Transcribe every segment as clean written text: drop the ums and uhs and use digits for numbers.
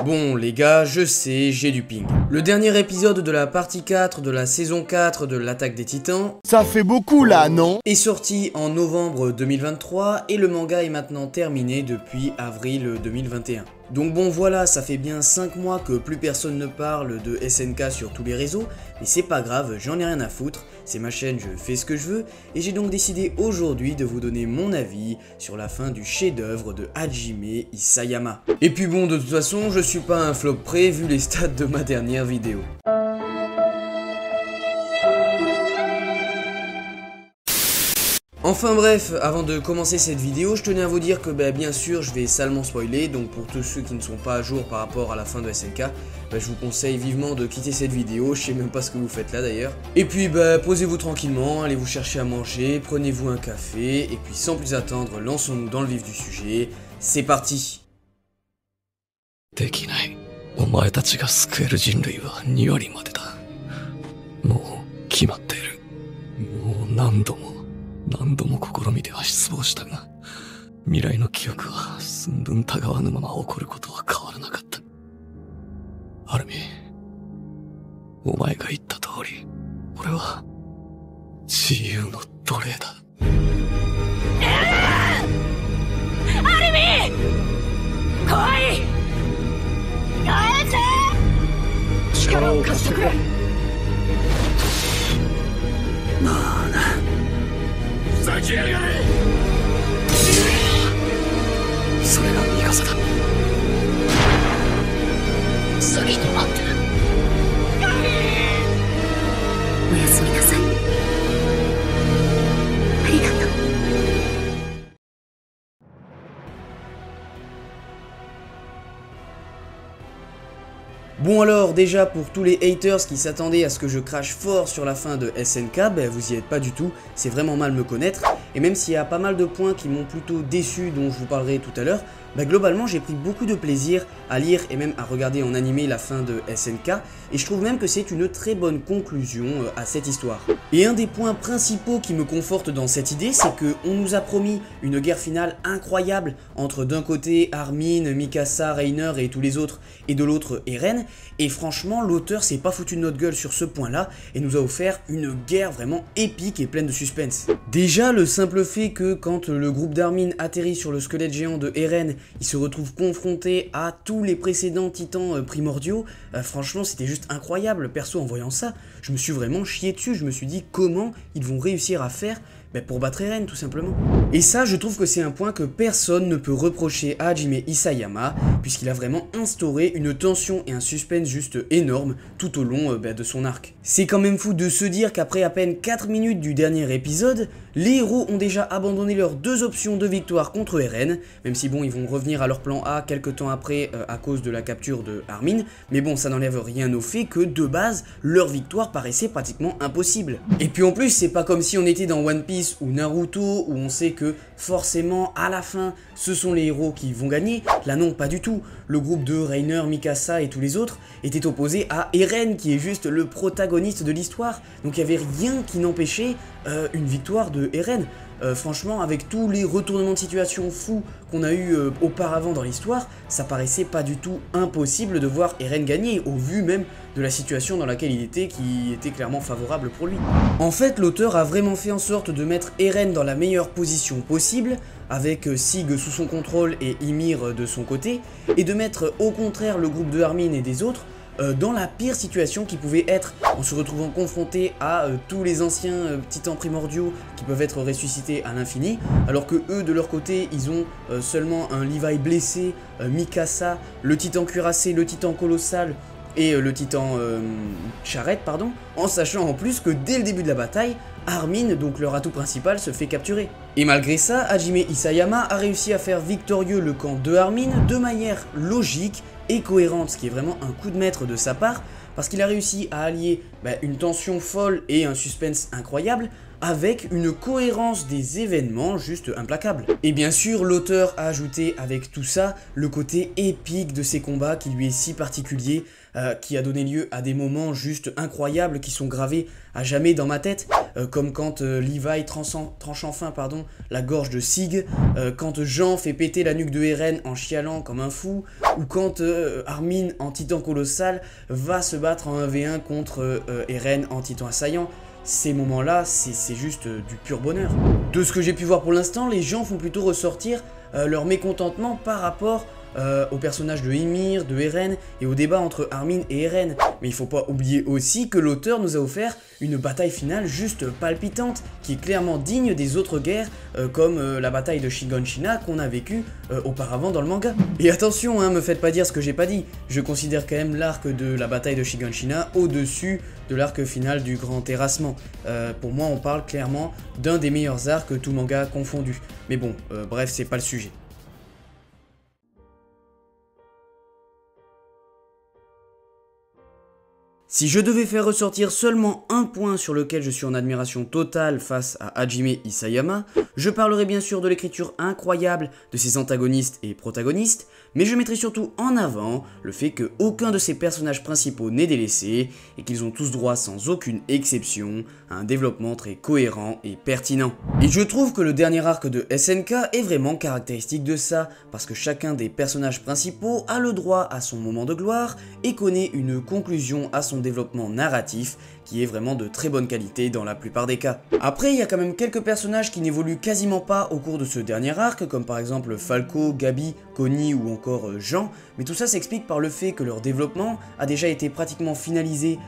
Bon les gars, je sais, j'ai du ping. Le dernier épisode de la partie 4 de la saison 4 de l'attaque des titans, ça fait beaucoup là, non? Est sorti en novembre 2023 et le manga est maintenant terminé depuis avril 2021. Donc bon voilà, ça fait bien 5 mois que plus personne ne parle de SNK sur tous les réseaux, mais c'est pas grave, j'en ai rien à foutre, c'est ma chaîne, je fais ce que je veux, et j'ai donc décidé aujourd'hui de vous donner mon avis sur la fin du chef-d'œuvre de Hajime Isayama. Et puis bon, de toute façon, je suis pas un flop près vu les stats de ma dernière vidéo. Enfin bref, avant de commencer cette vidéo, je tenais à vous dire que bien sûr je vais salement spoiler, donc pour tous ceux qui ne sont pas à jour par rapport à la fin de SNK, je vous conseille vivement de quitter cette vidéo, je sais même pas ce que vous faites là d'ailleurs. Et puis posez-vous tranquillement, allez vous chercher à manger, prenez-vous un café, et puis sans plus attendre, lançons-nous dans le vif du sujet, c'est parti. できない。お前たちが救える人類は2割までだ。もう決まっている。もう何度も試みては失望したが、未来の記憶は寸分たがわぬまま起こることは変わらなかった。アルミ、お前が言った通り、俺は自由の奴隷だ。アルミ！来い！帰って！力を貸してくれ！まあな。ふざけやがれ！それがミカサだ。先に待ってる。おやすみなさい。ありがとう。Bon alors déjà pour tous les haters qui s'attendaient à ce que je crache fort sur la fin de SNK, vous y êtes pas du tout, c'est vraiment mal me connaître, et même s'il y a pas mal de points qui m'ont plutôt déçu dont je vous parlerai tout à l'heure, globalement j'ai pris beaucoup de plaisir à lire et même à regarder en animé la fin de SNK, et je trouve même que c'est une très bonne conclusion à cette histoire. Et un des points principaux qui me conforte dans cette idée, c'est qu'on nous a promis une guerre finale incroyable entre d'un côté Armin, Mikasa, Reiner et tous les autres, et de l'autre Eren, et franchement l'auteur s'est pas foutu de notre gueule sur ce point là et nous a offert une guerre vraiment épique et pleine de suspense. Déjà le simple fait que quand le groupe d'Armin atterrit sur le squelette géant de Eren, il se retrouve confronté à tous les précédents titans primordiaux, franchement c'était juste incroyable. Perso, en voyant ça, je me suis vraiment chié dessus, je me suis dit comment ils vont réussir à faire pour battre Eren tout simplement. Et ça je trouve que c'est un point que personne ne peut reprocher à Hajime Isayama, puisqu'il a vraiment instauré une tension et un suspense juste énorme tout au long de son arc. C'est quand même fou de se dire qu'après à peine 4 minutes du dernier épisode, les héros ont déjà abandonné leurs 2 options de victoire contre Eren, même si bon ils vont revenir à leur plan A quelques temps après à cause de la capture de Armin, mais bon ça n'enlève rien au fait que de base leur victoire paraissait pratiquement impossible. Et puis en plus c'est pas comme si on était dans One Piece ou Naruto où on sait que forcément à la fin ce sont les héros qui vont gagner. Là non, pas du tout. Le groupe de Reiner, Mikasa et tous les autres étaient opposés à Eren qui est juste le protagoniste de l'histoire. Donc il n'y avait rien qui n'empêchait une victoire de Eren. Franchement, avec tous les retournements de situation fous qu'on a eu auparavant dans l'histoire, ça paraissait pas du tout impossible de voir Eren gagner, au vu même de la situation dans laquelle il était, qui était clairement favorable pour lui. En fait, l'auteur a vraiment fait en sorte de mettre Eren dans la meilleure position possible, avec Sig sous son contrôle et Ymir de son côté, et de mettre au contraire le groupe de Armin et des autres dans la pire situation qui pouvait être, en se retrouvant confronté à tous les anciens titans primordiaux qui peuvent être ressuscités à l'infini, alors que eux de leur côté ils ont seulement un Levi blessé, Mikasa, le titan cuirassé, le titan colossal et le titan charrette pardon, en sachant en plus que dès le début de la bataille, Armin, donc leur atout principal, se fait capturer. Et malgré ça, Hajime Isayama a réussi à faire victorieux le camp de Armin de manière logique et cohérente, ce qui est vraiment un coup de maître de sa part, parce qu'il a réussi à allier une tension folle et un suspense incroyable, avec une cohérence des événements juste implacable. Et bien sûr, l'auteur a ajouté avec tout ça le côté épique de ces combats qui lui est si particulier, qui a donné lieu à des moments juste incroyables qui sont gravés à jamais dans ma tête, comme quand Levi tranche enfin la gorge de Sig, quand Jean fait péter la nuque de Eren en chialant comme un fou, ou quand Armin en titan colossal va se battre en 1v1 contre Eren en titan assaillant. Ces moments-là, c'est juste du pur bonheur. De ce que j'ai pu voir pour l'instant, les gens font plutôt ressortir leur mécontentement par rapport au personnage de Ymir, de Eren et au débat entre Armin et Eren. Mais il faut pas oublier aussi que l'auteur nous a offert une bataille finale juste palpitante, qui est clairement digne des autres guerres, comme la bataille de Shiganshina qu'on a vécue auparavant dans le manga. Et attention, me faites pas dire ce que j'ai pas dit, je considère quand même l'arc de la bataille de Shiganshina au-dessus de l'arc final du grand terrassement. Pour moi, on parle clairement d'un des meilleurs arcs, tout manga confondu. Mais bon, bref, c'est pas le sujet. Si je devais faire ressortir seulement un point sur lequel je suis en admiration totale face à Hajime Isayama, je parlerai bien sûr de l'écriture incroyable de ses antagonistes et protagonistes, mais je mettrai surtout en avant le fait qu'aucun de ses personnages principaux n'est délaissé et qu'ils ont tous droit sans aucune exception à un développement très cohérent et pertinent. Et je trouve que le dernier arc de SNK est vraiment caractéristique de ça, parce que chacun des personnages principaux a le droit à son moment de gloire et connaît une conclusion à son développement narratif qui est vraiment de très bonne qualité dans la plupart des cas. Après, il y a quand même quelques personnages qui n'évoluent quasiment pas au cours de ce dernier arc, comme par exemple Falco, Gabi, Connie ou encore Jean, mais tout ça s'explique par le fait que leur développement a déjà été pratiquement finalisé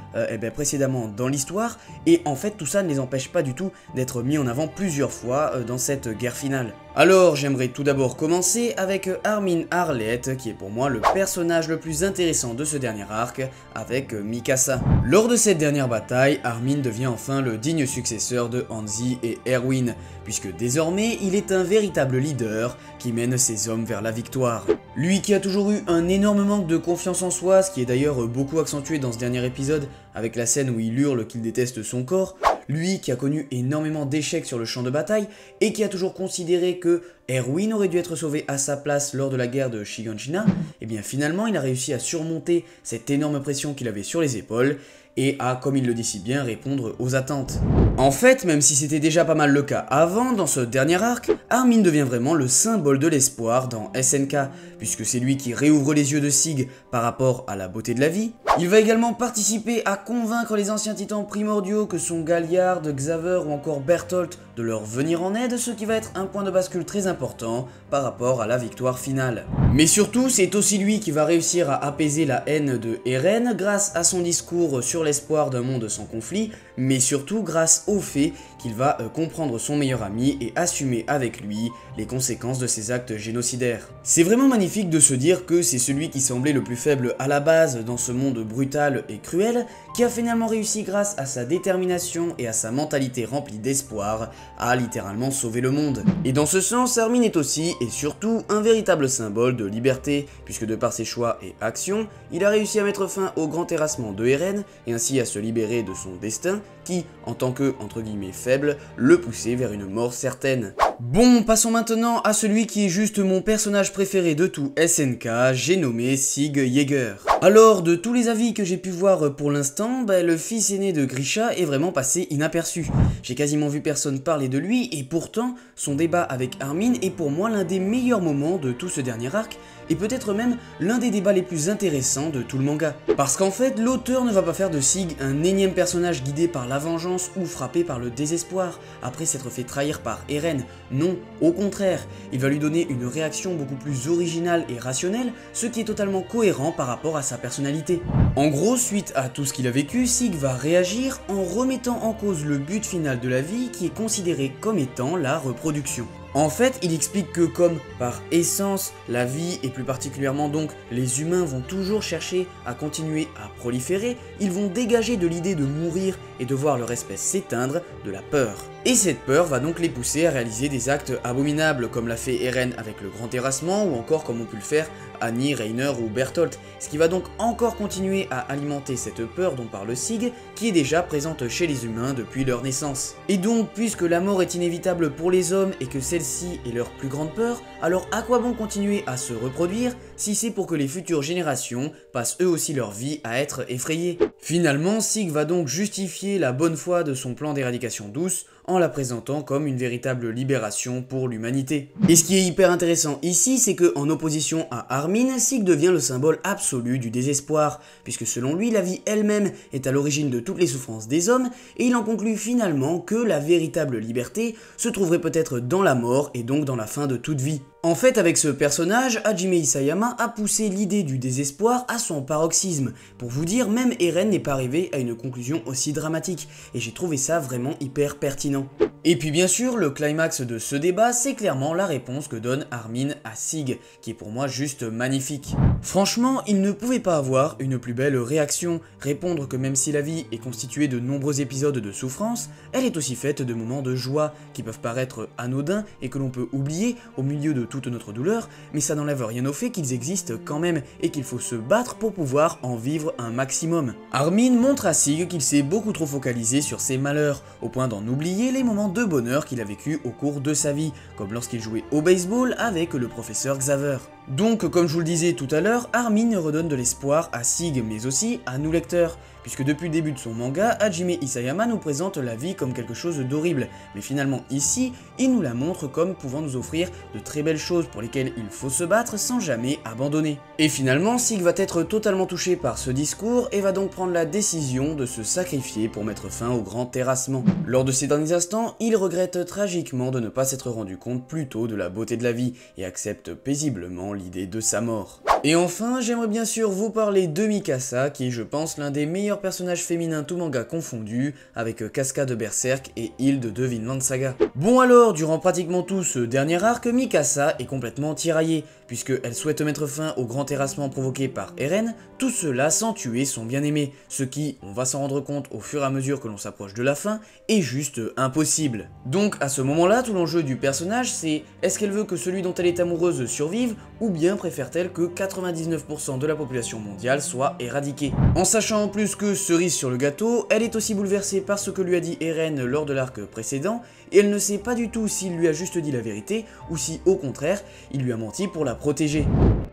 précédemment dans l'histoire, et en fait tout ça ne les empêche pas du tout d'être mis en avant plusieurs fois dans cette guerre finale. Alors j'aimerais tout d'abord commencer avec Armin Arlette, qui est pour moi le personnage le plus intéressant de ce dernier arc, avec Mikasa. Lors de cette dernière bataille, Armin devient enfin le digne successeur de Hanzi et Erwin, puisque désormais il est un véritable leader qui mène ses hommes vers la victoire. Lui qui a toujours eu un énorme manque de confiance en soi, ce qui est d'ailleurs beaucoup accentué dans ce dernier épisode, avec la scène où il hurle qu'il déteste son corps, lui qui a connu énormément d'échecs sur le champ de bataille et qui a toujours considéré que Erwin aurait dû être sauvé à sa place lors de la guerre de Shiganshina, et bien finalement il a réussi à surmonter cette énorme pression qu'il avait sur les épaules et à, comme il le dit si bien, répondre aux attentes. En fait, même si c'était déjà pas mal le cas avant, dans ce dernier arc, Armin devient vraiment le symbole de l'espoir dans SNK, puisque c'est lui qui réouvre les yeux de Sig par rapport à la beauté de la vie. Il va également participer à convaincre les anciens titans primordiaux que sont Galliard, Xaver ou encore Bertolt de leur venir en aide, ce qui va être un point de bascule très important par rapport à la victoire finale. Mais surtout, c'est aussi lui qui va réussir à apaiser la haine de Eren grâce à son discours sur l'espoir d'un monde sans conflit, mais surtout grâce au fait qu'il va comprendre son meilleur ami et assumer avec lui les conséquences de ses actes génocidaires. C'est vraiment magnifique de se dire que c'est celui qui semblait le plus faible à la base dans ce monde brutal et cruel, qui a finalement réussi grâce à sa détermination et à sa mentalité remplie d'espoir à littéralement sauver le monde. Et dans ce sens, Armin est aussi et surtout un véritable symbole de liberté, puisque de par ses choix et actions, il a réussi à mettre fin au grand terrassement de Eren et ainsi à se libérer de son destin qui, en tant que, entre guillemets, faible, le poussait vers une mort certaine. Bon, passons maintenant à celui qui est juste mon personnage préféré de tout SNK, j'ai nommé Sig Yeager. Alors, de tous les avis que j'ai pu voir pour l'instant, le fils aîné de Grisha est vraiment passé inaperçu. J'ai quasiment vu personne parler de lui, et pourtant, son débat avec Armin est pour moi l'un des meilleurs moments de tout ce dernier arc, et peut-être même l'un des débats les plus intéressants de tout le manga. Parce qu'en fait, l'auteur ne va pas faire de Sig un énième personnage guidé par la vengeance ou frappé par le désespoir, après s'être fait trahir par Eren. Non, au contraire, il va lui donner une réaction beaucoup plus originale et rationnelle, ce qui est totalement cohérent par rapport à sa personnalité. En gros, suite à tout ce qu'il a vécu, Sig va réagir en remettant en cause le but final de la vie qui est considéré comme étant la reproduction. En fait, il explique que comme par essence, la vie et plus particulièrement donc les humains vont toujours chercher à continuer à proliférer, ils vont dégager de l'idée de mourir et de voir leur espèce s'éteindre de la peur. Et cette peur va donc les pousser à réaliser des actes abominables comme l'a fait Eren avec le grand terrassement ou encore comme ont pu le faire Annie, Reiner ou Bertolt, ce qui va donc encore continuer à alimenter cette peur dont parle Sig, qui est déjà présente chez les humains depuis leur naissance. Et donc, puisque la mort est inévitable pour les hommes et que celle-ci est leur plus grande peur, alors à quoi bon continuer à se reproduire si c'est pour que les futures générations passent eux aussi leur vie à être effrayés? Finalement, Sig va donc justifier la bonne foi de son plan d'éradication douce en la présentant comme une véritable libération pour l'humanité. Et ce qui est hyper intéressant ici, c'est que en opposition à Armin, Sig devient le symbole absolu du désespoir, puisque selon lui, la vie elle-même est à l'origine de toutes les souffrances des hommes, et il en conclut finalement que la véritable liberté se trouverait peut-être dans la mort et donc dans la fin de toute vie. En fait, avec ce personnage, Hajime Isayama a poussé l'idée du désespoir à son paroxysme. Pour vous dire, même Eren n'est pas arrivé à une conclusion aussi dramatique, et j'ai trouvé ça vraiment hyper pertinent. Et puis bien sûr, le climax de ce débat, c'est clairement la réponse que donne Armin à Sig, qui est pour moi juste magnifique. Franchement, il ne pouvait pas avoir une plus belle réaction, répondre que même si la vie est constituée de nombreux épisodes de souffrance, elle est aussi faite de moments de joie, qui peuvent paraître anodins et que l'on peut oublier au milieu de toute notre douleur, mais ça n'enlève rien au fait qu'ils existent quand même, et qu'il faut se battre pour pouvoir en vivre un maximum. Armin montre à Sig qu'il s'est beaucoup trop focalisé sur ses malheurs, au point d'en oublier les moments de bonheur qu'il a vécu au cours de sa vie, comme lorsqu'il jouait au baseball avec le professeur Xaver. Donc, comme je vous le disais tout à l'heure, Armin redonne de l'espoir à Sig, mais aussi à nous lecteurs, puisque depuis le début de son manga, Hajime Isayama nous présente la vie comme quelque chose d'horrible, mais finalement ici, il nous la montre comme pouvant nous offrir de très belles choses pour lesquelles il faut se battre sans jamais abandonner. Et finalement, Sig va être totalement touché par ce discours et va donc prendre la décision de se sacrifier pour mettre fin au grand terrassement. Lors de ces derniers instants, il regrette tragiquement de ne pas s'être rendu compte plus tôt de la beauté de la vie et accepte paisiblement l'idée de sa mort. Et enfin, j'aimerais bien sûr vous parler de Mikasa, qui est je pense l'un des meilleurs personnages féminins tout manga confondu, avec Casca de Berserk et Hilde de Vinland Saga. Bon alors, durant pratiquement tout ce dernier arc, Mikasa est complètement tiraillée, puisqu'elle souhaite mettre fin au grand terrassement provoqué par Eren, tout cela sans tuer son bien-aimé, ce qui, on va s'en rendre compte au fur et à mesure que l'on s'approche de la fin, est juste impossible. Donc à ce moment-là, tout l'enjeu du personnage c'est, est-ce qu'elle veut que celui dont elle est amoureuse survive, ou bien préfère-t-elle que 99% de la population mondiale soit éradiquée? En sachant en plus que, cerise sur le gâteau, elle est aussi bouleversée par ce que lui a dit Eren lors de l'arc précédent, et elle ne sait pas du tout s'il lui a juste dit la vérité, ou si au contraire, il lui a menti pour la protéger.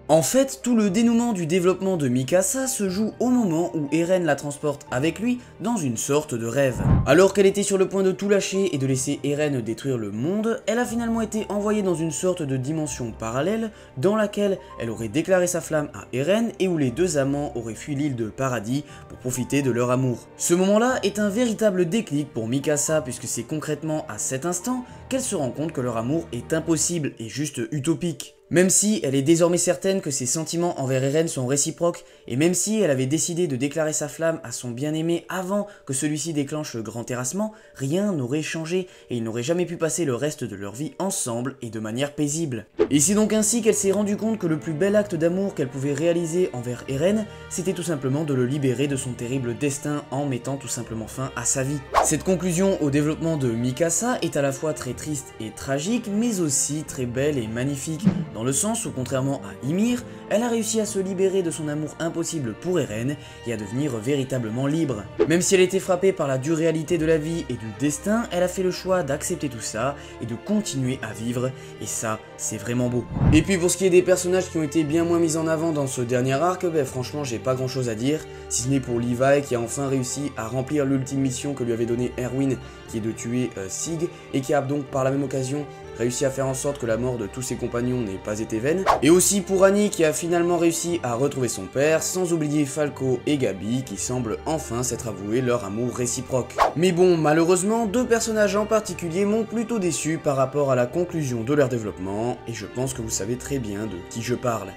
En fait, tout le dénouement du développement de Mikasa se joue au moment où Eren la transporte avec lui dans une sorte de rêve. Alors qu'elle était sur le point de tout lâcher et de laisser Eren détruire le monde, elle a finalement été envoyée dans une sorte de dimension parallèle dans laquelle elle aurait déclaré sa flamme à Eren et où les deux amants auraient fui l'île de Paradis pour profiter de leur amour. Ce moment-là est un véritable déclic pour Mikasa puisque c'est concrètement à cet instant qu'elle se rend compte que leur amour est impossible et juste utopique. Même si elle est désormais certaine que ses sentiments envers Eren sont réciproques, et même si elle avait décidé de déclarer sa flamme à son bien-aimé avant que celui-ci déclenche le grand terrassement, rien n'aurait changé, et ils n'auraient jamais pu passer le reste de leur vie ensemble et de manière paisible. Et c'est donc ainsi qu'elle s'est rendue compte que le plus bel acte d'amour qu'elle pouvait réaliser envers Eren, c'était tout simplement de le libérer de son terrible destin en mettant tout simplement fin à sa vie. Cette conclusion au développement de Mikasa est à la fois très triste et tragique, mais aussi très belle et magnifique, dans le sens où, contrairement à Ymir, elle a réussi à se libérer de son amour impossible pour Eren et à devenir véritablement libre. Même si elle était frappée par la dure réalité de la vie et du destin, elle a fait le choix d'accepter tout ça et de continuer à vivre, et ça, c'est vraiment beau. Et puis pour ce qui est des personnages qui ont été bien moins mis en avant dans ce dernier arc, franchement j'ai pas grand chose à dire, si ce n'est pour Levi qui a enfin réussi à remplir l'ultime mission que lui avait donnée Erwin, qui est de tuer Sig, et qui a donc par la même occasion réussi à faire en sorte que la mort de tous ses compagnons n'ait pas été vaine, et aussi pour Annie qui a finalement réussi à retrouver son père, sans oublier Falco et Gabi qui semblent enfin s'être avoués leur amour réciproque. Mais bon, malheureusement, deux personnages en particulier m'ont plutôt déçu par rapport à la conclusion de leur développement, et je pense que vous savez très bien de qui je parle.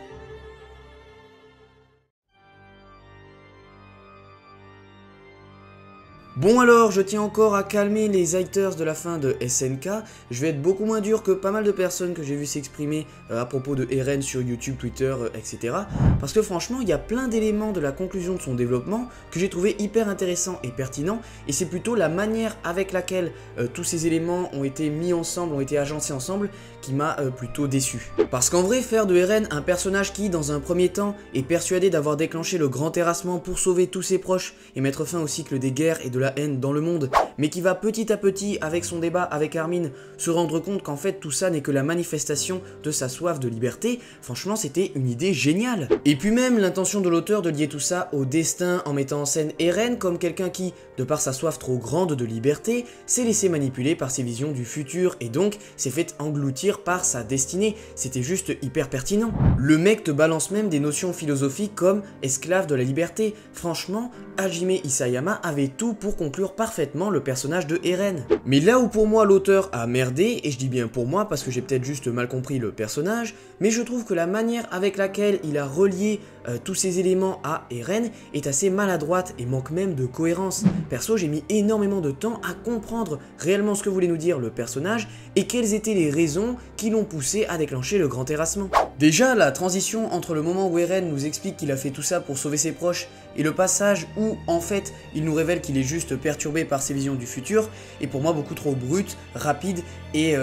Bon alors, je tiens encore à calmer les haters de la fin de SNK, je vais être beaucoup moins dur que pas mal de personnes que j'ai vu s'exprimer à propos de Eren sur YouTube, Twitter, etc. Parce que franchement, il y a plein d'éléments de la conclusion de son développement que j'ai trouvé hyper intéressants et pertinents, et c'est plutôt la manière avec laquelle tous ces éléments ont été mis ensemble, ont été agencés ensemble, qui m'a plutôt déçu. Parce qu'en vrai, faire de Eren un personnage qui, dans un premier temps, est persuadé d'avoir déclenché le grand terrassement pour sauver tous ses proches et mettre fin au cycle des guerres et de la haine dans le monde, mais qui va petit à petit, avec son débat avec Armin, se rendre compte qu'en fait tout ça n'est que la manifestation de sa soif de liberté, franchement c'était une idée géniale. Et puis même l'intention de l'auteur de lier tout ça au destin en mettant en scène Eren comme quelqu'un qui, de par sa soif trop grande de liberté, s'est laissé manipuler par ses visions du futur et donc s'est fait engloutir par sa destinée, c'était juste hyper pertinent. Le mec te balance même des notions philosophiques comme esclave de la liberté, franchement Hajime Isayama avait tout pour conclure parfaitement le personnage de Eren. Mais là où pour moi l'auteur a merdé, et je dis bien pour moi parce que j'ai peut-être juste mal compris le personnage, mais je trouve que la manière avec laquelle il a relié tous ces éléments à Eren est assez maladroite et manque même de cohérence. Perso, j'ai mis énormément de temps à comprendre réellement ce que voulait nous dire le personnage et quelles étaient les raisons qui l'ont poussé à déclencher le grand terrassement. Déjà, la transition entre le moment où Eren nous explique qu'il a fait tout ça pour sauver ses proches et le passage où, en fait, il nous révèle qu'il est juste perturbé par ses visions du futur est pour moi beaucoup trop brute, rapide et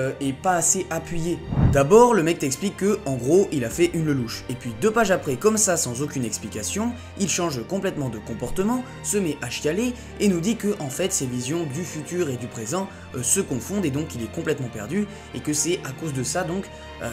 pas assez appuyé. D'abord, le mec t'explique que, en gros, il a fait une louche. Et puis 2 pages après, comme ça, sans aucune explication, il change complètement de comportement, se met à chialer et nous dit que, en fait, ses visions du futur et du présent se confondent et donc il est complètement perdu et que c'est à cause de ça donc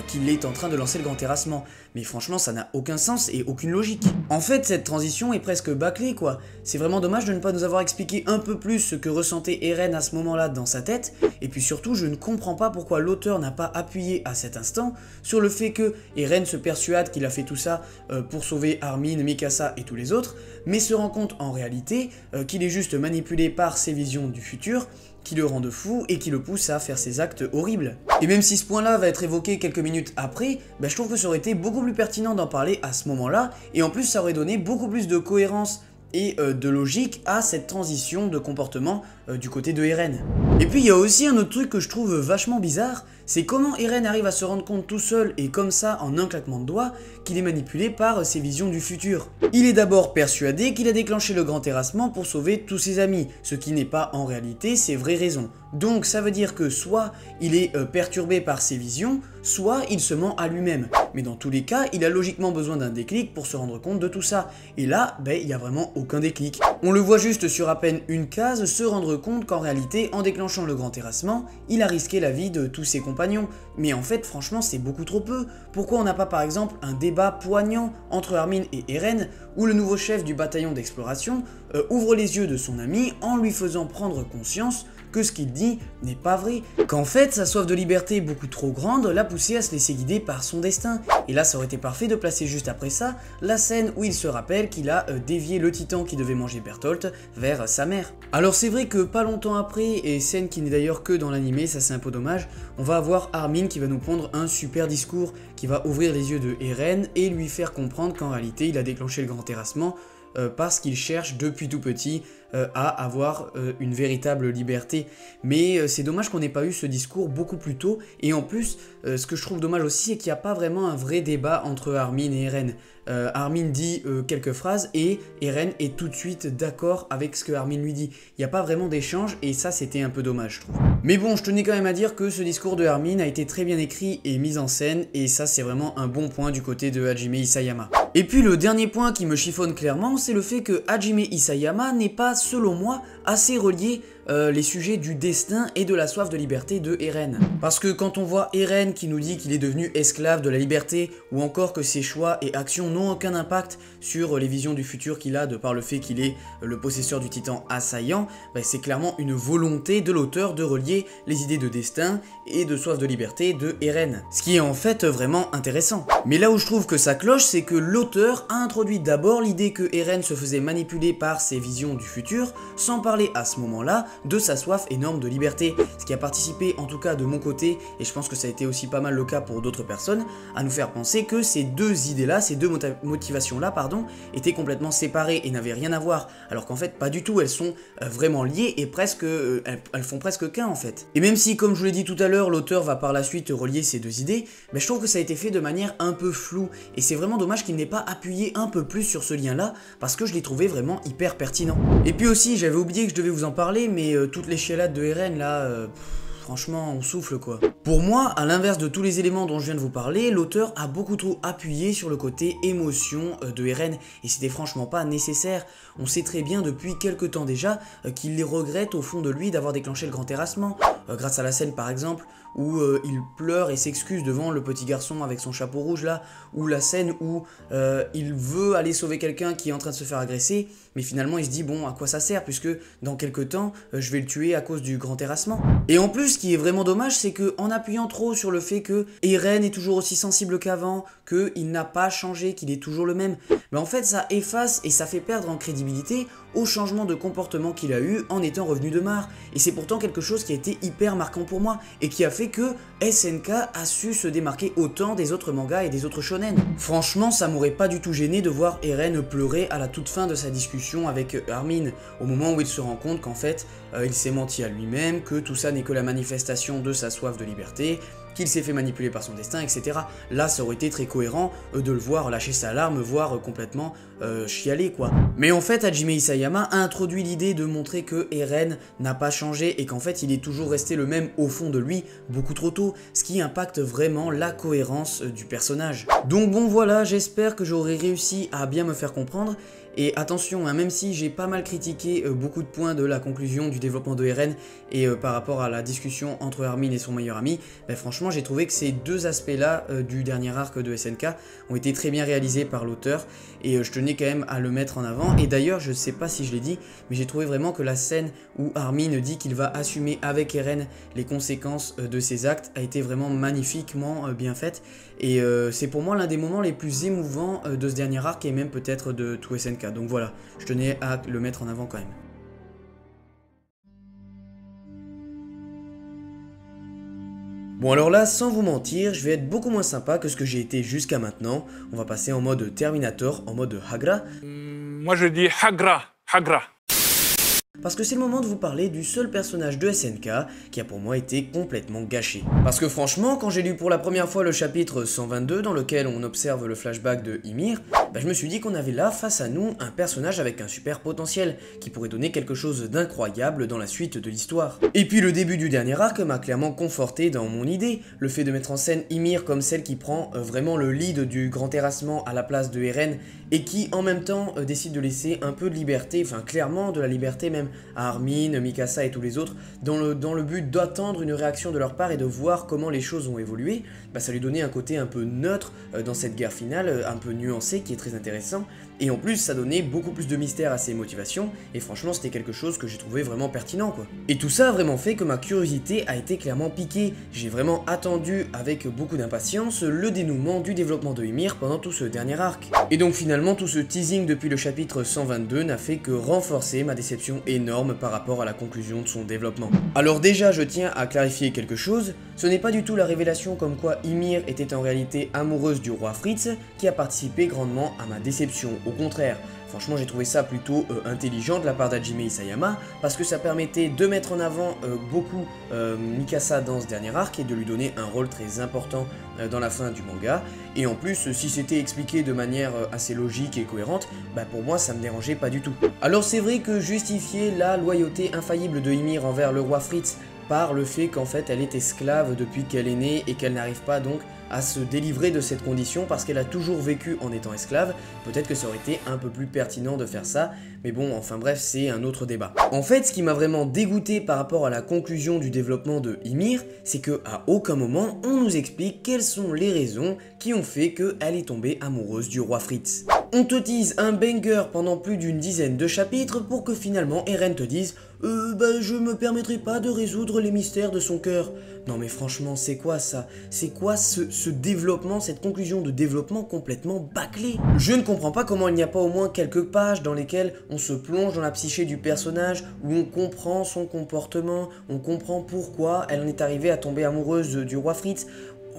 qu'il est en train de lancer le grand terrassement. Mais franchement, ça n'a aucun sens et aucune logique. En fait, cette transition est presque bâclée, quoi. C'est vraiment dommage de ne pas nous avoir expliqué un peu plus ce que ressentait Eren à ce moment-là dans sa tête, et puis surtout, je ne comprends pas pourquoi l'auteur n'a pas appuyé à cet instant sur le fait que Eren se persuade qu'il a fait tout ça pour sauver Armin, Mikasa et tous les autres, mais se rend compte en réalité qu'il est juste manipulé par ses visions du futur, qui le rendent fou et qui le pousse à faire ces actes horribles. Et même si ce point-là va être évoqué quelques minutes après, je trouve que ça aurait été beaucoup plus pertinent d'en parler à ce moment-là, et en plus ça aurait donné beaucoup plus de cohérence et de logique à cette transition de comportement du côté de Eren. Et puis il y a aussi un autre truc que je trouve vachement bizarre, c'est comment Eren arrive à se rendre compte tout seul et comme ça en un claquement de doigts qu'il est manipulé par ses visions du futur. Il est d'abord persuadé qu'il a déclenché le grand terrassement pour sauver tous ses amis, ce qui n'est pas en réalité ses vraies raisons. Donc ça veut dire que soit il est perturbé par ses visions, soit il se ment à lui-même. Mais dans tous les cas, il a logiquement besoin d'un déclic pour se rendre compte de tout ça. Et là, il n'y a vraiment aucun déclic. On le voit juste sur à peine une case se rendre compte qu'en réalité, en déclenchant le grand terrassement, il a risqué la vie de tous ses compagnons. Mais en fait, franchement, c'est beaucoup trop peu. Pourquoi on n'a pas par exemple un débat poignant entre Armin et Eren, où le nouveau chef du bataillon d'exploration ouvre les yeux de son ami en lui faisant prendre conscience que ce qu'il dit n'est pas vrai, qu'en fait sa soif de liberté beaucoup trop grande l'a poussé à se laisser guider par son destin. Et là ça aurait été parfait de placer juste après ça la scène où il se rappelle qu'il a dévié le titan qui devait manger Bertolt vers sa mère. Alors c'est vrai que pas longtemps après, et scène qui n'est d'ailleurs que dans l'animé, ça c'est un peu dommage, on va avoir Armin qui va nous prendre un super discours qui va ouvrir les yeux de Eren et lui faire comprendre qu'en réalité il a déclenché le grand terrassement parce qu'il cherche depuis tout petit à avoir une véritable liberté. Mais c'est dommage qu'on n'ait pas eu ce discours beaucoup plus tôt, et en plus ce que je trouve dommage aussi c'est qu'il n'y a pas vraiment un vrai débat entre Armin et Eren. Armin dit quelques phrases et Eren est tout de suite d'accord avec ce que Armin lui dit. Il n'y a pas vraiment d'échange et ça c'était un peu dommage je trouve. Mais bon, je tenais quand même à dire que ce discours de Armin a été très bien écrit et mis en scène, et ça c'est vraiment un bon point du côté de Hajime Isayama. Et puis le dernier point qui me chiffonne clairement, c'est le fait que Hajime Isayama n'est pas, selon moi, assez relié les sujets du destin et de la soif de liberté de Eren. Parce que quand on voit Eren qui nous dit qu'il est devenu esclave de la liberté, ou encore que ses choix et actions n'ont aucun impact sur les visions du futur qu'il a de par le fait qu'il est le possesseur du titan assaillant, c'est clairement une volonté de l'auteur de relier les idées de destin et de soif de liberté de Eren. Ce qui est en fait vraiment intéressant. Mais là où je trouve que ça cloche, c'est que l'auteur a introduit d'abord l'idée que Eren se faisait manipuler par ses visions du futur, sans parler à ce moment-là de sa soif énorme de liberté, ce qui a participé, en tout cas de mon côté, et je pense que ça a été aussi pas mal le cas pour d'autres personnes, à nous faire penser que ces deux idées-là, ces deux motivations-là, pardon, étaient complètement séparées et n'avaient rien à voir, alors qu'en fait pas du tout, elles sont vraiment liées et presque, elles font presque qu'un en fait. Et même si, comme je vous l'ai dit tout à l'heure, l'auteur va par la suite relier ces deux idées, mais je trouve que ça a été fait de manière un peu floue, et c'est vraiment dommage qu'il n'ait pas appuyé un peu plus sur ce lien-là, parce que je l'ai trouvé vraiment hyper pertinent. Et puis aussi, j'avais oublié que je devais vous en parler, mais toutes les chialades de Eren là... franchement, on souffle quoi. Pour moi, à l'inverse de tous les éléments dont je viens de vous parler, l'auteur a beaucoup trop appuyé sur le côté émotion de Eren, et c'était franchement pas nécessaire. On sait très bien depuis quelques temps déjà qu'il les regrette au fond de lui d'avoir déclenché le grand terrassement, grâce à la scène par exemple où il pleure et s'excuse devant le petit garçon avec son chapeau rouge là, ou la scène où il veut aller sauver quelqu'un qui est en train de se faire agresser, mais finalement il se dit bon, à quoi ça sert puisque dans quelques temps je vais le tuer à cause du grand terrassement. Et en plus, ce qui est vraiment dommage, c'est que en appuyant trop sur le fait que Eren est toujours aussi sensible qu'avant, qu'il n'a pas changé, qu'il est toujours le même, mais en fait ça efface et ça fait perdre en crédibilité au changement de comportement qu'il a eu en étant revenu de Mar. Et c'est pourtant quelque chose qui a été hyper marquant pour moi et qui a fait que SNK a su se démarquer autant des autres mangas et des autres shonen. Franchement, ça m'aurait pas du tout gêné de voir Eren pleurer à la toute fin de sa discussion avec Armin, au moment où il se rend compte qu'en fait il s'est menti à lui-même, que tout ça n'est que la manifestation de sa soif de liberté, qu'il s'est fait manipuler par son destin, etc. Là, ça aurait été très cohérent de le voir lâcher sa larme, voire complètement chialer, quoi. Mais en fait, Hajime Isayama a introduit l'idée de montrer que Eren n'a pas changé et qu'en fait, il est toujours resté le même au fond de lui, beaucoup trop tôt, ce qui impacte vraiment la cohérence du personnage. Donc bon, voilà, j'espère que j'aurai réussi à bien me faire comprendre. Et attention, hein, même si j'ai pas mal critiqué beaucoup de points de la conclusion du développement de Eren et par rapport à la discussion entre Armin et son meilleur ami, ben franchement j'ai trouvé que ces deux aspects-là du dernier arc de SNK ont été très bien réalisés par l'auteur et je tenais quand même à le mettre en avant. Et d'ailleurs, je sais pas si je l'ai dit, mais j'ai trouvé vraiment que la scène où Armin dit qu'il va assumer avec Eren les conséquences de ses actes a été vraiment magnifiquement bien faite. Et c'est pour moi l'un des moments les plus émouvants de ce dernier arc et même peut-être de tout SNK. Donc voilà, je tenais à le mettre en avant quand même. Bon alors là, sans vous mentir, je vais être beaucoup moins sympa que ce que j'ai été jusqu'à maintenant. On va passer en mode Terminator, en mode Hagra. Moi je dis Hagra, Hagra. Parce que c'est le moment de vous parler du seul personnage de SNK qui a pour moi été complètement gâché. Parce que franchement, quand j'ai lu pour la première fois le chapitre 122 dans lequel on observe le flashback de Ymir, bah je me suis dit qu'on avait là face à nous un personnage avec un super potentiel qui pourrait donner quelque chose d'incroyable dans la suite de l'histoire. Et puis le début du dernier arc m'a clairement conforté dans mon idée, le fait de mettre en scène Ymir comme celle qui prend vraiment le lead du grand terrassement à la place de Eren et qui en même temps décide de laisser un peu de liberté, enfin clairement de la liberté même à Armin, Mikasa et tous les autres, dans le but d'attendre une réaction de leur part et de voir comment les choses ont évolué, bah ça lui donnait un côté un peu neutre dans cette guerre finale, un peu nuancé, qui est très intéressant, et en plus ça donnait beaucoup plus de mystère à ses motivations, et franchement c'était quelque chose que j'ai trouvé vraiment pertinent quoi. Et tout ça a vraiment fait que ma curiosité a été clairement piquée, j'ai vraiment attendu avec beaucoup d'impatience le dénouement du développement de Ymir pendant tout ce dernier arc. Et donc finalement tout ce teasing depuis le chapitre 122 n'a fait que renforcer ma déception énorme par rapport à la conclusion de son développement. Alors déjà je tiens à clarifier quelque chose, ce n'est pas du tout la révélation comme quoi Ymir était en réalité amoureuse du roi Fritz qui a participé grandement à ma déception, au contraire. Franchement j'ai trouvé ça plutôt intelligent de la part d'Hajime Isayama parce que ça permettait de mettre en avant beaucoup Mikasa dans ce dernier arc et de lui donner un rôle très important dans la fin du manga. Et en plus si c'était expliqué de manière assez logique et cohérente, bah pour moi ça me dérangeait pas du tout. Alors c'est vrai que justifier la loyauté infaillible de Ymir envers le roi Fritz par le fait qu'en fait elle est esclave depuis qu'elle est née et qu'elle n'arrive pas donc à se délivrer de cette condition parce qu'elle a toujours vécu en étant esclave, peut-être que ça aurait été un peu plus pertinent de faire ça, mais bon, enfin bref, c'est un autre débat. En fait, ce qui m'a vraiment dégoûté par rapport à la conclusion du développement de Ymir, c'est que à aucun moment on nous explique quelles sont les raisons qui ont fait qu'elle est tombée amoureuse du roi Fritz. On te tease un banger pendant plus d'une dizaine de chapitres pour que finalement Eren te dise je me permettrai pas de résoudre les mystères de son cœur. Non mais franchement, c'est quoi ça? C'est quoi ce ce développement, cette conclusion de développement complètement bâclée. Je ne comprends pas comment il n'y a pas au moins quelques pages dans lesquelles on se plonge dans la psyché du personnage, où on comprend son comportement, on comprend pourquoi elle en est arrivée à tomber amoureuse du roi Fritz.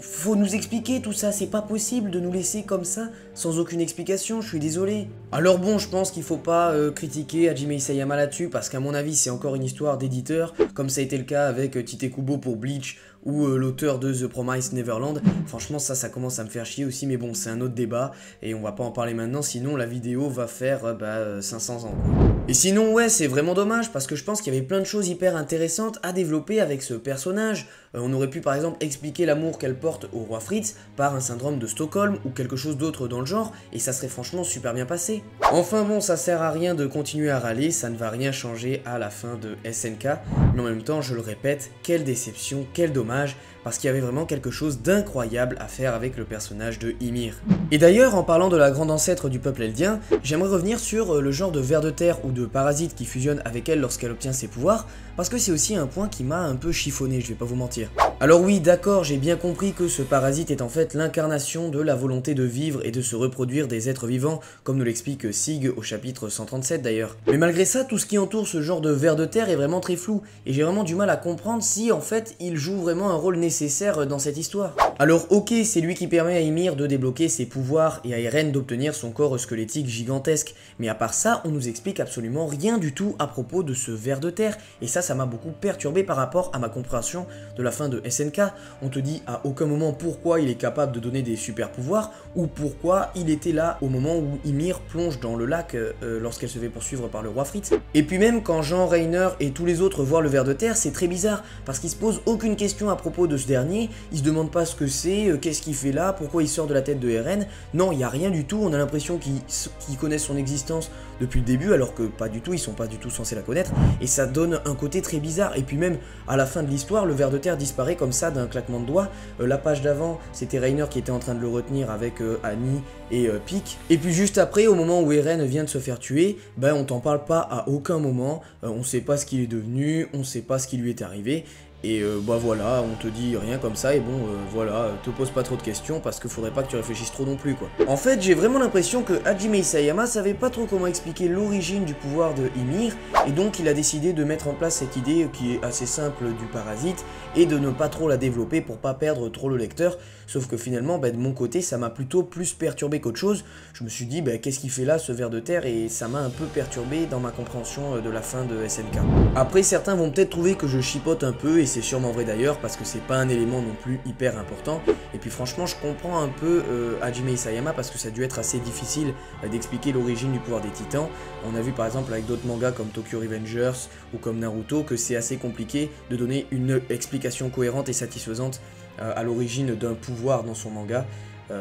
Faut nous expliquer tout ça, c'est pas possible de nous laisser comme ça, sans aucune explication, je suis désolé. Alors bon, je pense qu'il faut pas critiquer Hajime Isayama là-dessus, parce qu'à mon avis c'est encore une histoire d'éditeur, comme ça a été le cas avec Tite Kubo pour Bleach, ou l'auteur de The Promised Neverland. Franchement ça commence à me faire chier aussi, mais bon c'est un autre débat, et on va pas en parler maintenant, sinon la vidéo va faire 500 ans quoi. Et sinon ouais, c'est vraiment dommage, parce que je pense qu'il y avait plein de choses hyper intéressantes à développer avec ce personnage. On aurait pu par exemple expliquer l'amour qu'elle porte au roi Fritz par un syndrome de Stockholm, ou quelque chose d'autre dans le genre, et ça serait franchement super bien passé. Enfin bon, ça sert à rien de continuer à râler, ça ne va rien changer à la fin de SNK, mais en même temps, je le répète, quelle déception, quel dommage, parce qu'il y avait vraiment quelque chose d'incroyable à faire avec le personnage de Ymir. Et d'ailleurs, en parlant de la grande ancêtre du peuple eldien, j'aimerais revenir sur le genre de ver de terre ou de parasite qui fusionne avec elle lorsqu'elle obtient ses pouvoirs, parce que c'est aussi un point qui m'a un peu chiffonné, je vais pas vous mentir. Alors oui, d'accord, j'ai bien compris que ce parasite est en fait l'incarnation de la volonté de vivre et de se reproduire des êtres vivants, comme nous l'explique Sig au chapitre 137 d'ailleurs. Mais malgré ça, tout ce qui entoure ce genre de ver de terre est vraiment très flou, et j'ai vraiment du mal à comprendre si en fait il joue vraiment un rôle nécessaire dans cette histoire. Alors ok, c'est lui qui permet à Ymir de débloquer ses pouvoirs et à Eren d'obtenir son corps squelettique gigantesque, mais à part ça, on nous explique absolument rien du tout à propos de ce ver de terre, et ça m'a beaucoup perturbé par rapport à ma compréhension de la fin de SNK. On te dit à aucun moment pourquoi il est capable de donner des super pouvoirs, ou pourquoi il était là au moment où Ymir plonge dans le lac lorsqu'elle se fait poursuivre par le roi Fritz. Et puis même quand Jean, Reiner et tous les autres voient le ver de terre, c'est très bizarre, parce qu'ils se posent aucune question à propos de ce dernier, ils se demandent pas ce que c'est, qu'est-ce qu'il fait là, pourquoi il sort de la tête de Eren. Non, il n'y a rien du tout, on a l'impression qu'ils connaissent son existence depuis le début, alors que pas du tout, ils sont pas du tout censés la connaître, et ça donne un côté très bizarre. Et puis même à la fin de l'histoire, le ver de terre disparaît comme ça d'un claquement de doigts. La page d'avant, c'était Reiner qui était en train de le retenir avec Annie et Pieck. Et puis juste après, au moment où Eren vient de se faire tuer, ben on t'en parle pas à aucun moment, on sait pas ce qu'il est devenu, on sait pas ce qui lui est arrivé. Et bah voilà, on te dit rien comme ça, et bon voilà, te pose pas trop de questions parce qu'il faudrait pas que tu réfléchisses trop non plus quoi. En fait, j'ai vraiment l'impression que Hajime Isayama savait pas trop comment expliquer l'origine du pouvoir de Ymir, et donc il a décidé de mettre en place cette idée qui est assez simple du parasite, et de ne pas trop la développer pour pas perdre trop le lecteur, sauf que finalement, bah, de mon côté, ça m'a plutôt plus perturbé qu'autre chose. Je me suis dit, bah, qu'est-ce qu'il fait là ce ver de terre, et ça m'a un peu perturbé dans ma compréhension de la fin de SNK. Après, certains vont peut-être trouver que je chipote un peu, et c'est sûrement vrai d'ailleurs, parce que c'est pas un élément non plus hyper important. Et puis franchement, je comprends un peu Hajime Isayama, parce que ça a dû être assez difficile d'expliquer l'origine du pouvoir des titans. On a vu par exemple avec d'autres mangas comme Tokyo Revengers ou comme Naruto que c'est assez compliqué de donner une explication cohérente et satisfaisante à l'origine d'un pouvoir dans son manga.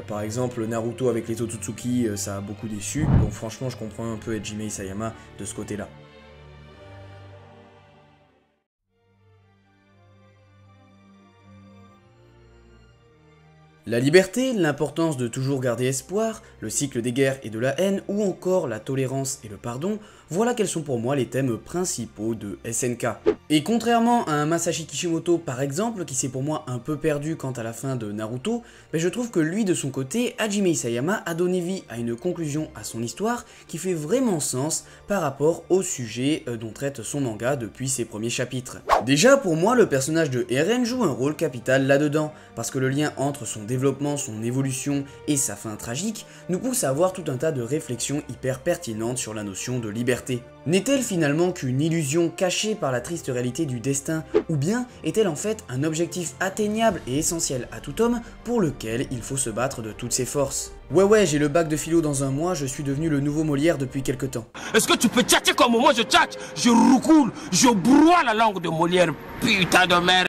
Par exemple Naruto avec les Otsutsuki, ça a beaucoup déçu, donc franchement je comprends un peu Hajime Isayama de ce côté là. La liberté, l'importance de toujours garder espoir, le cycle des guerres et de la haine, ou encore la tolérance et le pardon, voilà quels sont pour moi les thèmes principaux de SNK. Et contrairement à un Masashi Kishimoto par exemple, qui s'est pour moi un peu perdu quant à la fin de Naruto, mais je trouve que lui de son côté, Hajime Isayama a donné vie à une conclusion à son histoire qui fait vraiment sens par rapport au sujet dont traite son manga depuis ses premiers chapitres. Déjà pour moi, le personnage de Eren joue un rôle capital là-dedans, parce que le lien entre son développement, son évolution et sa fin tragique nous pousse à avoir tout un tas de réflexions hyper pertinentes sur la notion de liberté. N'est-elle finalement qu'une illusion cachée par la triste réalité du destin, ou bien est-elle en fait un objectif atteignable et essentiel à tout homme pour lequel il faut se battre de toutes ses forces? Ouais, j'ai le bac de philo dans un mois, je suis devenu le nouveau Molière depuis quelque temps. Est-ce que tu peux tchatcher comme moi je tchatche? Je roucoule, je broie la langue de Molière, putain de merde.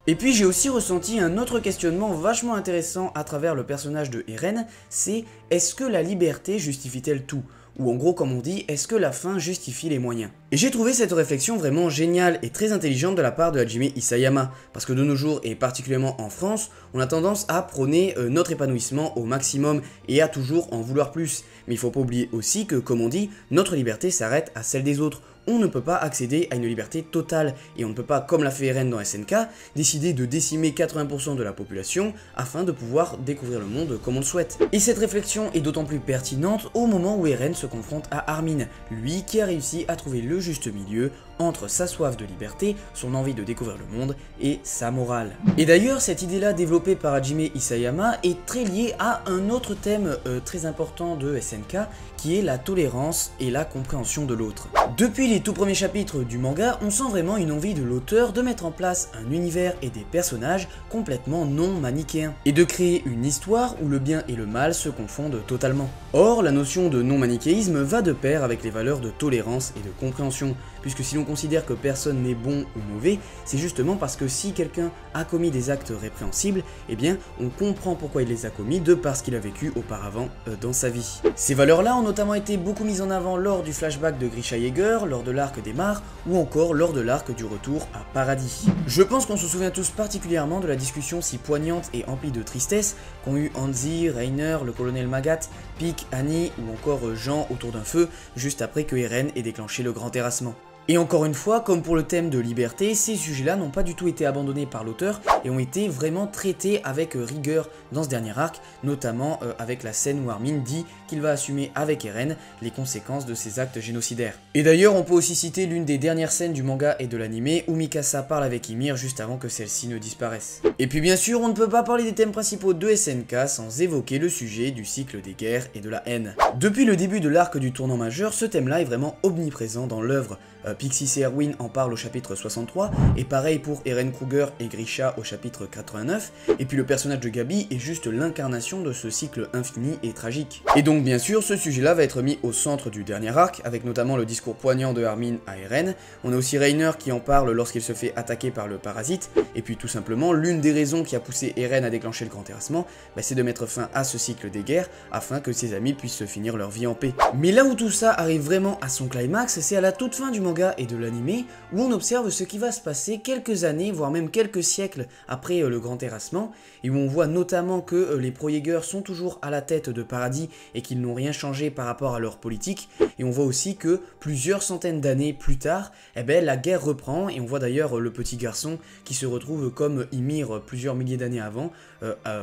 Et puis j'ai aussi ressenti un autre questionnement vachement intéressant à travers le personnage de Eren, c'est est-ce que la liberté justifie-t-elle tout? Ou en gros comme on dit, est-ce que la fin justifie les moyens? Et j'ai trouvé cette réflexion vraiment géniale et très intelligente de la part de Hajime Isayama, parce que de nos jours, et particulièrement en France, on a tendance à prôner notre épanouissement au maximum et à toujours en vouloir plus. Mais il faut pas oublier aussi que, comme on dit, notre liberté s'arrête à celle des autres. On ne peut pas accéder à une liberté totale, et on ne peut pas, comme l'a fait Eren dans SNK, décider de décimer 80% de la population afin de pouvoir découvrir le monde comme on le souhaite. Et cette réflexion est d'autant plus pertinente au moment où Eren se confronte à Armin, lui qui a réussi à trouver le juste milieu entre sa soif de liberté, son envie de découvrir le monde et sa morale. Et d'ailleurs, cette idée-là développée par Hajime Isayama est très liée à un autre thème très important de SNK, qui est la tolérance et la compréhension de l'autre. Depuis les tout premiers chapitres du manga, on sent vraiment une envie de l'auteur de mettre en place un univers et des personnages complètement non manichéens, et de créer une histoire où le bien et le mal se confondent totalement. Or, la notion de non-manichéisme va de pair avec les valeurs de tolérance et de compréhension, puisque si l'on considère que personne n'est bon ou mauvais, c'est justement parce que si quelqu'un a commis des actes répréhensibles, eh bien on comprend pourquoi il les a commis de par ce qu'il a vécu auparavant dans sa vie. Ces valeurs-là ont notamment été beaucoup mises en avant lors du flashback de Grisha Yeager, lors de l'arc des Mares, ou encore lors de l'arc du retour à Paradis. Je pense qu'on se souvient tous particulièrement de la discussion si poignante et emplie de tristesse qu'ont eu Hanzi, Reiner, le colonel Magat, Pieck, Annie ou encore Jean autour d'un feu, juste après que Eren ait déclenché le grand terrassement. Et encore une fois, comme pour le thème de liberté, ces sujets-là n'ont pas du tout été abandonnés par l'auteur et ont été vraiment traités avec rigueur dans ce dernier arc, notamment avec la scène où Armin dit qu'il va assumer avec Eren les conséquences de ses actes génocidaires. Et d'ailleurs, on peut aussi citer l'une des dernières scènes du manga et de l'anime où Mikasa parle avec Ymir juste avant que celle-ci ne disparaisse. Et puis bien sûr, on ne peut pas parler des thèmes principaux de SNK sans évoquer le sujet du cycle des guerres et de la haine. Depuis le début de l'arc du tournant majeur, ce thème-là est vraiment omniprésent dans l'œuvre. Pixis et Erwin en parlent au chapitre 63, et pareil pour Eren Kruger et Grisha au chapitre 89, et puis le personnage de Gabi est juste l'incarnation de ce cycle infini et tragique. Et donc bien sûr, ce sujet-là va être mis au centre du dernier arc, avec notamment le discours poignant de Armin à Eren. On a aussi Reiner qui en parle lorsqu'il se fait attaquer par le parasite, et puis tout simplement, l'une des raisons qui a poussé Eren à déclencher le grand terrassement, c'est de mettre fin à ce cycle des guerres, afin que ses amis puissent finir leur vie en paix. Mais là où tout ça arrive vraiment à son climax, c'est à la toute fin du manga et de l'anime, où on observe ce qui va se passer quelques années, voire même quelques siècles après le grand terrassement, et où on voit notamment que les Pro-Jaeger sont toujours à la tête de Paradis et qu'ils n'ont rien changé par rapport à leur politique, et on voit aussi que plusieurs centaines d'années plus tard, la guerre reprend, et on voit d'ailleurs le petit garçon qui se retrouve comme Ymir plusieurs milliers d'années avant,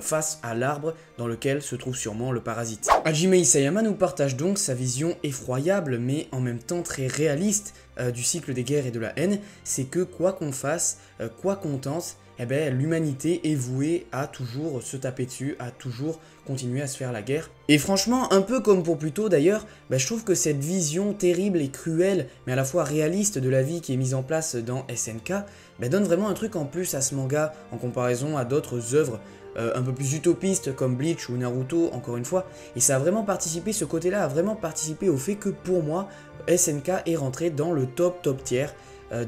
face à l'arbre dans lequel se trouve sûrement le parasite. Hajime Isayama nous partage donc sa vision effroyable, mais en même temps très réaliste, du cycle des guerres et de la haine, c'est que quoi qu'on fasse, quoi qu'on tente, l'humanité est vouée à toujours se taper dessus, à toujours continuer à se faire la guerre. Et franchement, un peu comme pour plus tôt d'ailleurs, je trouve que cette vision terrible et cruelle, mais à la fois réaliste de la vie qui est mise en place dans SNK, donne vraiment un truc en plus à ce manga, en comparaison à d'autres œuvres un peu plus utopistes comme Bleach ou Naruto, encore une fois, et ça a vraiment participé, ce côté-là a vraiment participé au fait que pour moi, SNK est rentré dans le top tier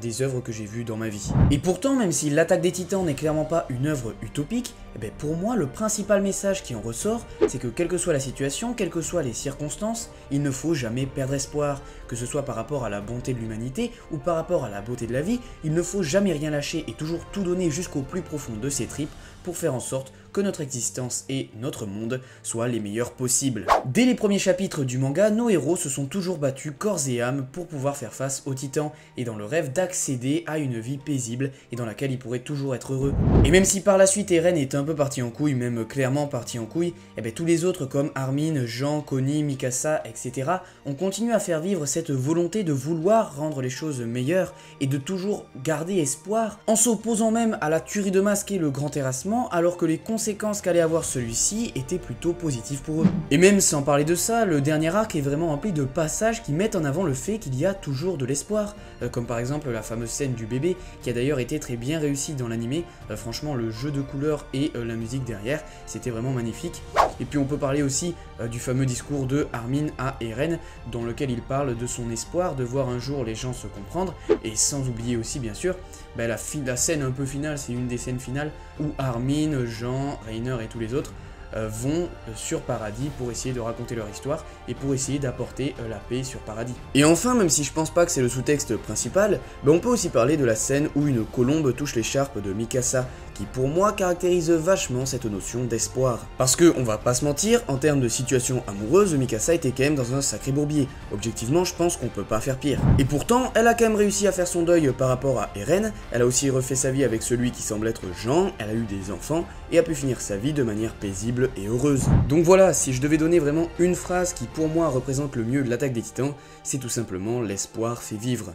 des œuvres que j'ai vues dans ma vie. Et pourtant, même si l'Attaque des Titans n'est clairement pas une œuvre utopique, pour moi, le principal message qui en ressort, c'est que quelle que soit la situation, quelles que soient les circonstances, il ne faut jamais perdre espoir, que ce soit par rapport à la bonté de l'humanité ou par rapport à la beauté de la vie, il ne faut jamais rien lâcher et toujours tout donner jusqu'au plus profond de ses tripes pour faire en sorte que notre existence et notre monde soient les meilleurs possibles. Dès les premiers chapitres du manga, nos héros se sont toujours battus corps et âme pour pouvoir faire face aux titans et dans le rêve d'accéder à une vie paisible et dans laquelle ils pourraient toujours être heureux. Et même si par la suite Eren est un peu parti en couille, même clairement parti en couille, tous les autres comme Armin, Jean, Connie, Mikasa, etc. ont continué à faire vivre cette volonté de vouloir rendre les choses meilleures et de toujours garder espoir, en s'opposant même à la tuerie de masse qu'est le grand terrassement, alors que les conséquences qu'allait avoir celui-ci étaient plutôt positives pour eux. Et même sans parler de ça, le dernier arc est vraiment rempli de passages qui mettent en avant le fait qu'il y a toujours de l'espoir, comme par exemple la fameuse scène du bébé, qui a d'ailleurs été très bien réussie dans l'anime. Franchement, le jeu de couleurs et la musique derrière, c'était vraiment magnifique. Et puis on peut parler aussi du fameux discours de Armin à Eren, dans lequel il parle de son espoir de voir un jour les gens se comprendre, et sans oublier aussi bien sûr la scène un peu finale, c'est une des scènes finales où Armin, Jean, Reiner et tous les autres vont sur Paradis pour essayer de raconter leur histoire et pour essayer d'apporter la paix sur Paradis. Et enfin, même si je pense pas que c'est le sous-texte principal, on peut aussi parler de la scène où une colombe touche l'écharpe de Mikasa, qui pour moi caractérise vachement cette notion d'espoir. Parce que, on va pas se mentir, en termes de situation amoureuse, Mikasa était quand même dans un sacré bourbier. Objectivement, je pense qu'on peut pas faire pire. Et pourtant, elle a quand même réussi à faire son deuil par rapport à Eren, elle a aussi refait sa vie avec celui qui semble être Jean, elle a eu des enfants, et a pu finir sa vie de manière paisible et heureuse. Donc voilà, si je devais donner vraiment une phrase qui pour moi représente le mieux de l'Attaque des Titans, c'est tout simplement l'espoir fait vivre.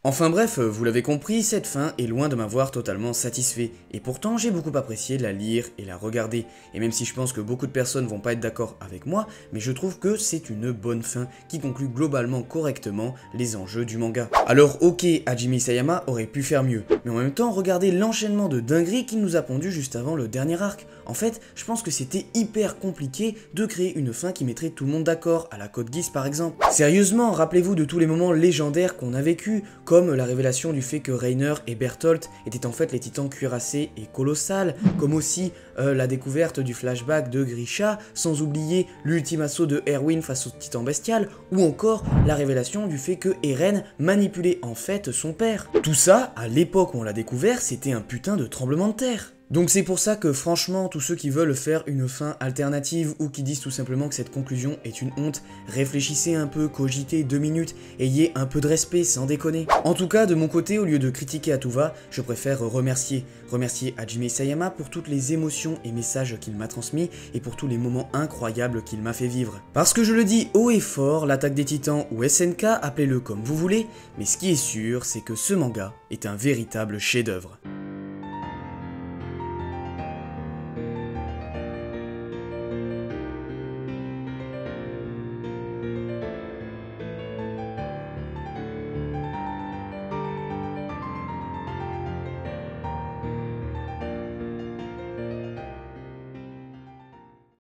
Enfin bref, vous l'avez compris, cette fin est loin de m'avoir totalement satisfait, et pourtant j'ai beaucoup apprécié la lire et la regarder, et même si je pense que beaucoup de personnes vont pas être d'accord avec moi, mais je trouve que c'est une bonne fin qui conclut globalement correctement les enjeux du manga. Alors ok, Hajime Isayama aurait pu faire mieux, mais en même temps regardez l'enchaînement de dingueries qu'il nous a pondu juste avant le dernier arc. En fait, je pense que c'était hyper compliqué de créer une fin qui mettrait tout le monde d'accord, à la Code Geass par exemple. Sérieusement, rappelez-vous de tous les moments légendaires qu'on a vécu, comme la révélation du fait que Reiner et Bertolt étaient en fait les titans cuirassés et colossales, comme aussi la découverte du flashback de Grisha, sans oublier l'ultime assaut de Erwin face au titan bestial, ou encore la révélation du fait que Eren manipulait en fait son père. Tout ça, à l'époque où on l'a découvert, c'était un putain de tremblement de terre. Donc c'est pour ça que franchement, tous ceux qui veulent faire une fin alternative ou qui disent tout simplement que cette conclusion est une honte, réfléchissez un peu, cogitez 2 minutes, ayez un peu de respect sans déconner. En tout cas, de mon côté, au lieu de critiquer à tout va, je préfère remercier Hajime Isayama pour toutes les émotions et messages qu'il m'a transmis et pour tous les moments incroyables qu'il m'a fait vivre. Parce que je le dis haut et fort, l'Attaque des Titans ou SNK, appelez-le comme vous voulez, mais ce qui est sûr, c'est que ce manga est un véritable chef-d'œuvre.